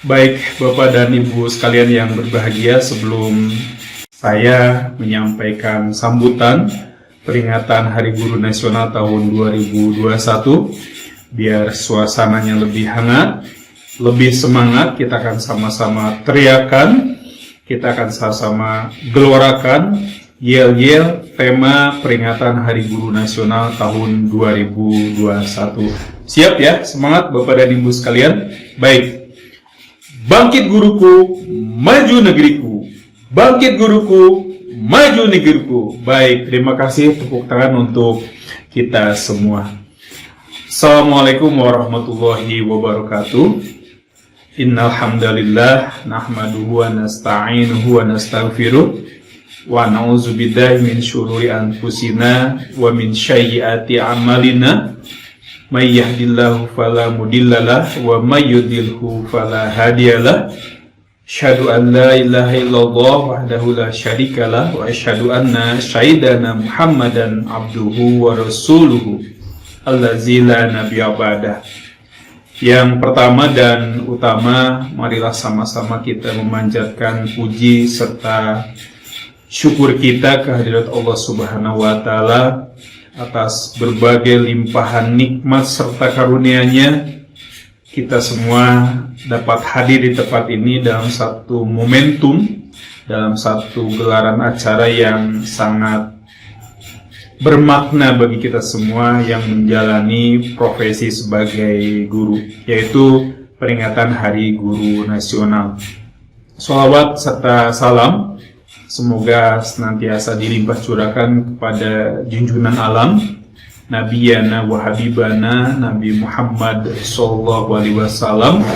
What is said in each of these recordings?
Baik, Bapak dan Ibu sekalian yang berbahagia, sebelum saya menyampaikan sambutan peringatan Hari Guru Nasional tahun 2021, biar suasananya lebih hangat, lebih semangat, kita akan sama-sama teriakan, kita akan sama-sama gelorakan, yel-yel tema peringatan Hari Guru Nasional tahun 2021. Siap ya, semangat Bapak dan Ibu sekalian? Baik. Bangkit guruku, maju negeriku. Bangkit guruku, maju negeriku. Baik, terima kasih, tepuk tangan untuk kita semua. Assalamualaikum warahmatullahi wabarakatuh. Innal hamdalillah nahmaduhu wa nasta'inuhu wa nastaghfiruh wa na'udzu billahi min syururi anfusina wa min sayyiati a'malina. May yahdihillahu fala mudhillalah wa may yudlilhu fala hadiyalah. Asyhadu an la ilaha illallah wahdahu la syarikalah wa asyhadu anna sayyidana Muhammadan abduhu wa rasuluhu allazi la nabiyya ba'dah. Yang pertama dan utama, marilah sama-sama kita memanjatkan puji serta syukur kita kehadirat Allah Subhanahu wa taala atas berbagai limpahan nikmat serta karunia-Nya. Kita semua dapat hadir di tempat ini dalam satu momentum, dalam satu gelaran acara yang sangat bermakna bagi kita semua yang menjalani profesi sebagai guru, yaitu peringatan Hari Guru Nasional. Sholawat serta salam semoga senantiasa dilimpah curahkan kepada junjungan alam, Nabiyana wa Habibana Nabi Muhammad SAW,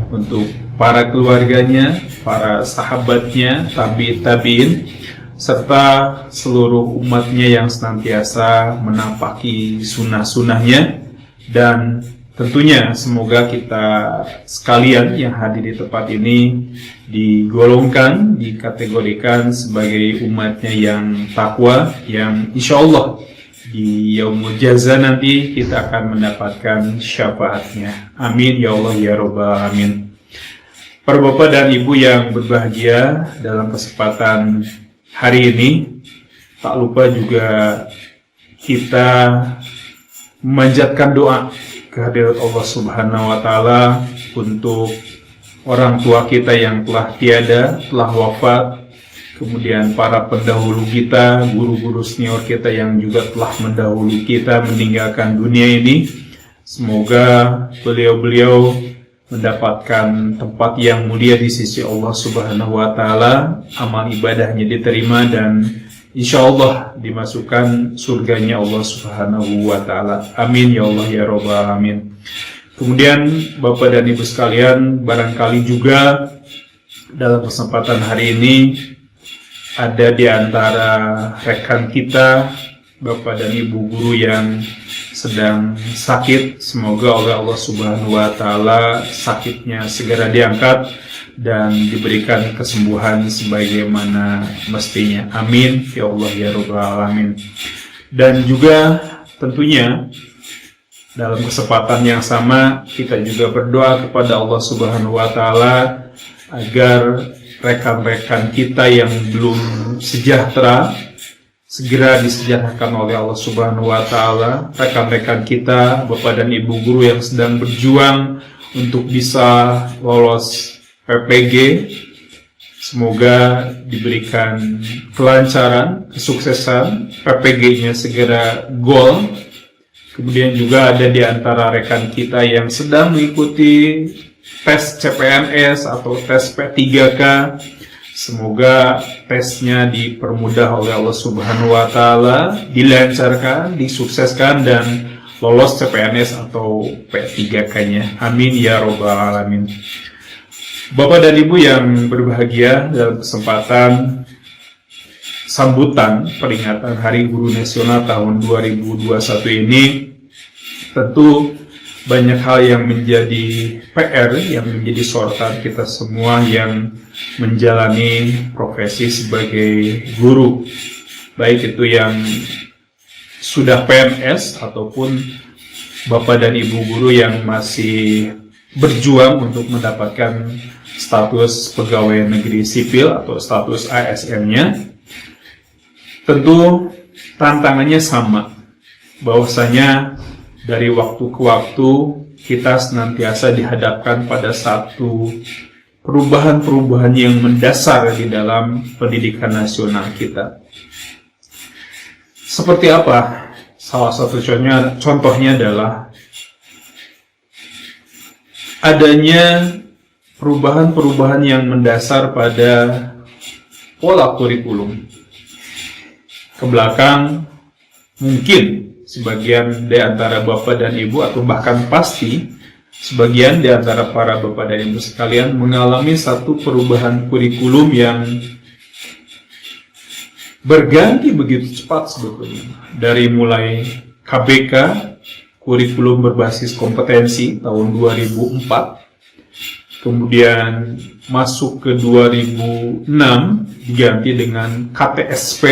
untuk para keluarganya, para sahabatnya, tabi'in, serta seluruh umatnya yang senantiasa menapaki sunnah-sunnahnya. Dan tentunya semoga kita sekalian yang hadir di tempat ini digolongkan, dikategorikan sebagai umatnya yang takwa, yang insya Allah di Yaumul Jaza nanti kita akan mendapatkan syafaatnya. Amin ya Allah ya Rabbal Alamin. Para Bapak dan Ibu yang berbahagia, dalam kesempatan hari ini tak lupa juga kita memanjatkan doa kehadirat Allah Subhanahu wa taala untuk orang tua kita yang telah tiada, telah wafat, kemudian para pendahulu kita, guru-guru senior kita yang juga telah mendahului kita meninggalkan dunia ini. Semoga beliau-beliau mendapatkan tempat yang mulia di sisi Allah Subhanahu wa taala, amal ibadahnya diterima dan insya Allah dimasukkan surganya Allah Subhanahu wa taala. Amin ya Allah ya Rabbal Alamin. Kemudian Bapak dan Ibu sekalian, barangkali juga dalam kesempatan hari ini ada di antara rekan kita, Bapak dan Ibu guru yang sedang sakit. Semoga oleh Allah Subhanahu wa taala sakitnya segera diangkat dan diberikan kesembuhan sebagaimana mestinya. Amin ya Allah ya Rabbal Alamin. Dan juga tentunya dalam kesempatan yang sama kita juga berdoa kepada Allah Subhanahu wa taala agar rekan-rekan kita yang belum sejahtera segera disejahterakan oleh Allah Subhanahu wa taala. Rekan-rekan kita, Bapak dan Ibu guru yang sedang berjuang untuk bisa lolos PPG, semoga diberikan kelancaran, kesuksesan, PPG-nya segera goal. Kemudian juga ada di antara rekan kita yang sedang mengikuti tes CPNS atau tes P3K, semoga tesnya dipermudah oleh Allah Subhanahu wa taala, dilancarkan, disukseskan dan lolos CPNS atau P3K-nya. Amin ya Rabbal Alamin. Bapak dan Ibu yang berbahagia, dalam kesempatan sambutan peringatan Hari Guru Nasional tahun 2021 ini, tentu banyak hal yang menjadi PR, yang menjadi sorotan kita semua yang menjalani profesi sebagai guru, baik itu yang sudah PNS ataupun Bapak dan Ibu guru yang masih berjuang untuk mendapatkan status pegawai negeri sipil atau status ASN-nya, tentu tantangannya sama, bahwasanya dari waktu ke waktu kita senantiasa dihadapkan pada satu perubahan-perubahan yang mendasar di dalam pendidikan nasional kita. Seperti apa? Salah satu contohnya adalah adanya perubahan-perubahan yang mendasar pada pola kurikulum. Ke belakang, mungkin sebagian di antara Bapak dan Ibu, atau bahkan pasti sebagian di antara para Bapak dan Ibu sekalian mengalami satu perubahan kurikulum yang berganti begitu cepat sebetulnya. Dari mulai KBK, kurikulum berbasis kompetensi tahun 2004, kemudian masuk ke 2006 diganti dengan KTSP,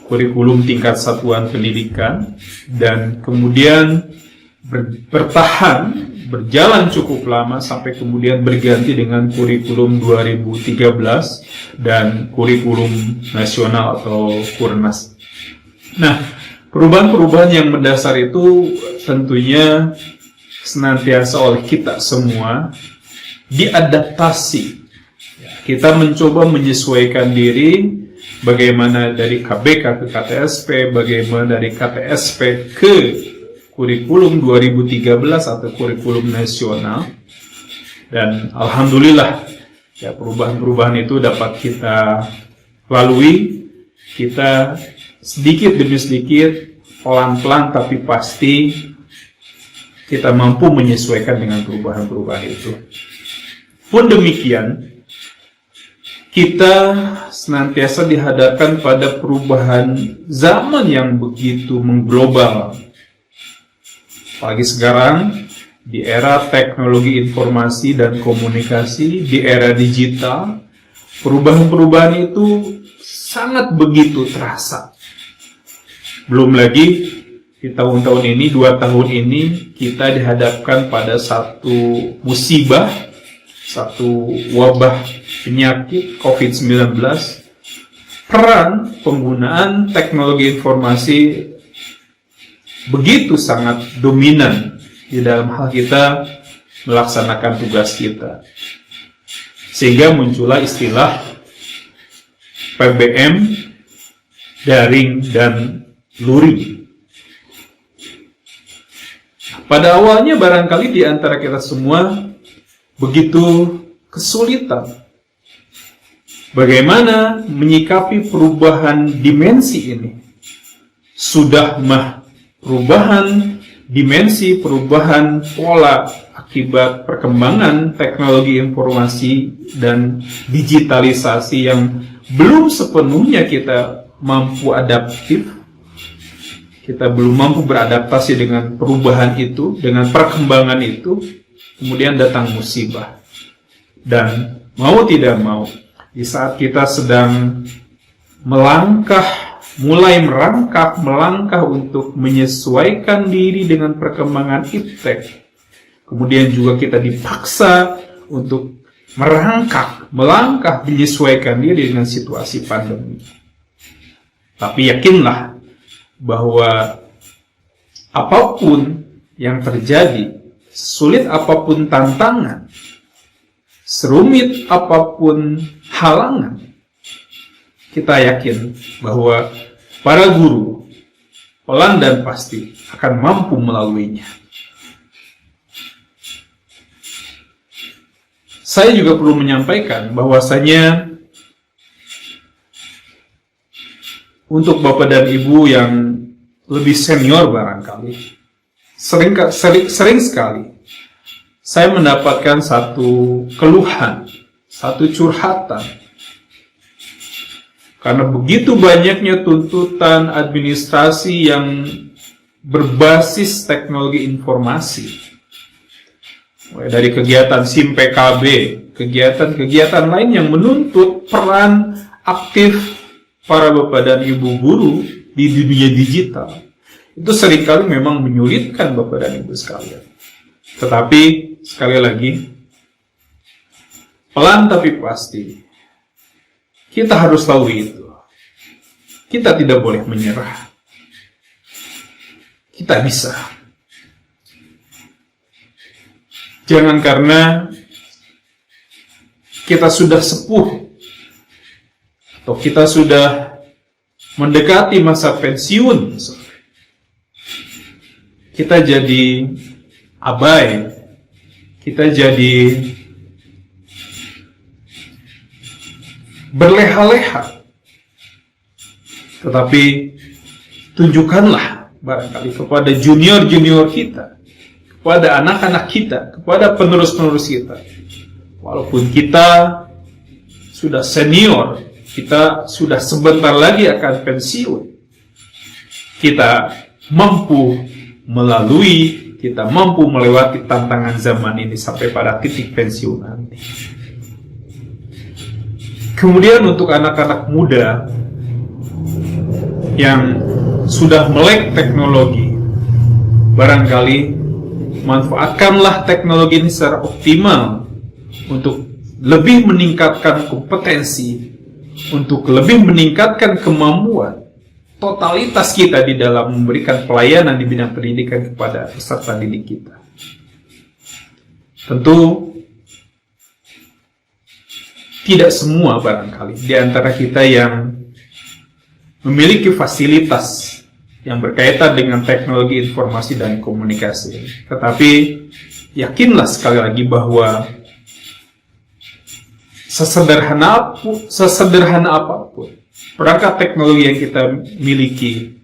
kurikulum tingkat satuan pendidikan, dan kemudian berjalan cukup lama sampai kemudian berganti dengan kurikulum 2013 dan kurikulum nasional atau Kurnas. Nah, perubahan-perubahan yang mendasar itu tentunya senantiasa oleh kita semua diadaptasi. Kita mencoba menyesuaikan diri, bagaimana dari KBK ke KTSP, bagaimana dari KTSP ke kurikulum 2013 atau kurikulum nasional. Dan alhamdulillah, ya, perubahan-perubahan itu dapat kita lalui. Kita sedikit demi sedikit, pelan-pelan tapi pasti kita mampu menyesuaikan dengan perubahan-perubahan itu. Pun demikian, kita senantiasa dihadapkan pada perubahan zaman yang begitu mengglobal. Apalagi sekarang, di era teknologi informasi dan komunikasi, di era digital, perubahan-perubahan itu sangat begitu terasa. Belum lagi di tahun-tahun ini, 2 tahun ini, kita dihadapkan pada satu musibah, satu wabah penyakit COVID-19. Peran penggunaan teknologi informasi begitu sangat dominan di dalam hal kita melaksanakan tugas kita. Sehingga muncullah istilah PBM, daring, dan luring. Pada awalnya barangkali di antara kita semua begitu kesulitan bagaimana menyikapi perubahan dimensi ini. Sudah perubahan dimensi, perubahan pola akibat perkembangan teknologi informasi dan digitalisasi yang belum sepenuhnya kita mampu adaptif. Kita belum mampu beradaptasi dengan perubahan itu, dengan perkembangan itu. Kemudian datang musibah. Dan mau tidak mau, di saat kita sedang mulai melangkah untuk menyesuaikan diri dengan perkembangan iptek, kemudian juga kita dipaksa untuk melangkah menyesuaikan diri dengan situasi pandemi. Tapi yakinlah bahwa apapun yang terjadi, sulit apapun tantangan, serumit apapun halangan, kita yakin bahwa para guru pelan dan pasti akan mampu melaluinya. Saya juga perlu menyampaikan bahwasanya untuk Bapak dan Ibu yang lebih senior barangkali, sering sekali saya mendapatkan satu keluhan, satu curhatan. Karena begitu banyaknya tuntutan administrasi yang berbasis teknologi informasi. Mulai dari kegiatan SIM PKB, kegiatan-kegiatan lain yang menuntut peran aktif para Bapak dan Ibu guru di dunia digital. Itu seringkali memang menyulitkan Bapak dan Ibu sekalian. Tetapi sekali lagi, pelan tapi pasti, kita harus tahu itu. Kita tidak boleh menyerah. Kita bisa. Jangan karena kita sudah sepuh atau kita sudah mendekati masa pensiun, kita jadi abai, kita jadi berleha-leha. Tetapi tunjukkanlah barangkali kepada junior-junior kita, kepada anak-anak kita, kepada penerus-penerus kita, walaupun kita sudah senior, kita sudah sebentar lagi akan pensiun, kita mampu melalui, kita mampu melewati tantangan zaman ini sampai pada titik pensiun nanti. Kemudian untuk anak-anak muda yang sudah melek teknologi, barangkali manfaatkanlah teknologi ini secara optimal untuk lebih meningkatkan kompetensi, untuk lebih meningkatkan kemampuan totalitas kita di dalam memberikan pelayanan di bidang pendidikan kepada peserta didik kita. Tentu tidak semua barangkali di antara kita yang memiliki fasilitas yang berkaitan dengan teknologi informasi dan komunikasi. Tetapi yakinlah sekali lagi bahwa sesederhana apapun perangkat teknologi yang kita miliki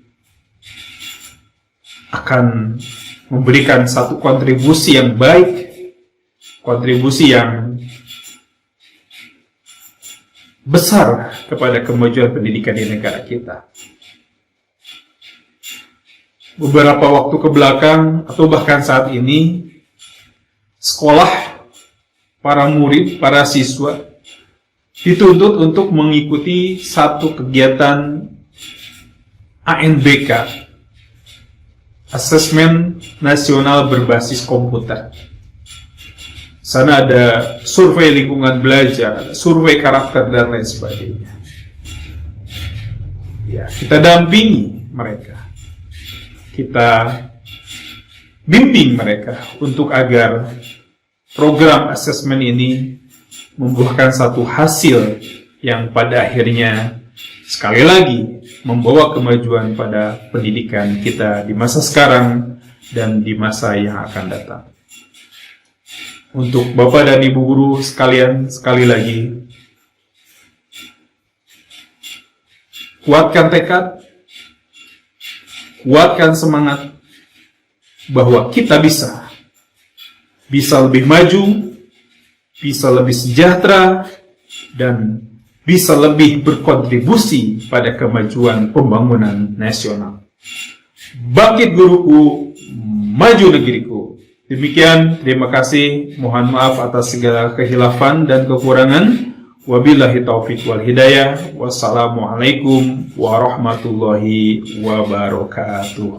akan memberikan satu kontribusi yang baik, kontribusi yang besar kepada kemajuan pendidikan di negara kita. Beberapa waktu ke belakang atau bahkan saat ini, sekolah, para murid, para siswa dituntut untuk mengikuti satu kegiatan ANBK, Asesmen Nasional Berbasis Komputer. Sana ada survei lingkungan belajar, ada survei karakter, dan lain sebagainya. Ya, kita dampingi mereka, kita bimbing mereka untuk agar program asesmen ini membuahkan satu hasil yang pada akhirnya sekali lagi membawa kemajuan pada pendidikan kita di masa sekarang dan di masa yang akan datang. Untuk Bapak dan Ibu guru sekalian, sekali lagi, kuatkan tekad, kuatkan semangat, bahwa kita bisa lebih maju, bisa lebih sejahtera, dan bisa lebih berkontribusi pada kemajuan pembangunan nasional. Bangkit guruku, maju negeriku. Demikian, terima kasih. Mohon maaf atas segala kehilafan dan kekurangan. Wabillahi taufiq wal hidayah. Wassalamualaikum warahmatullahi wabarakatuh.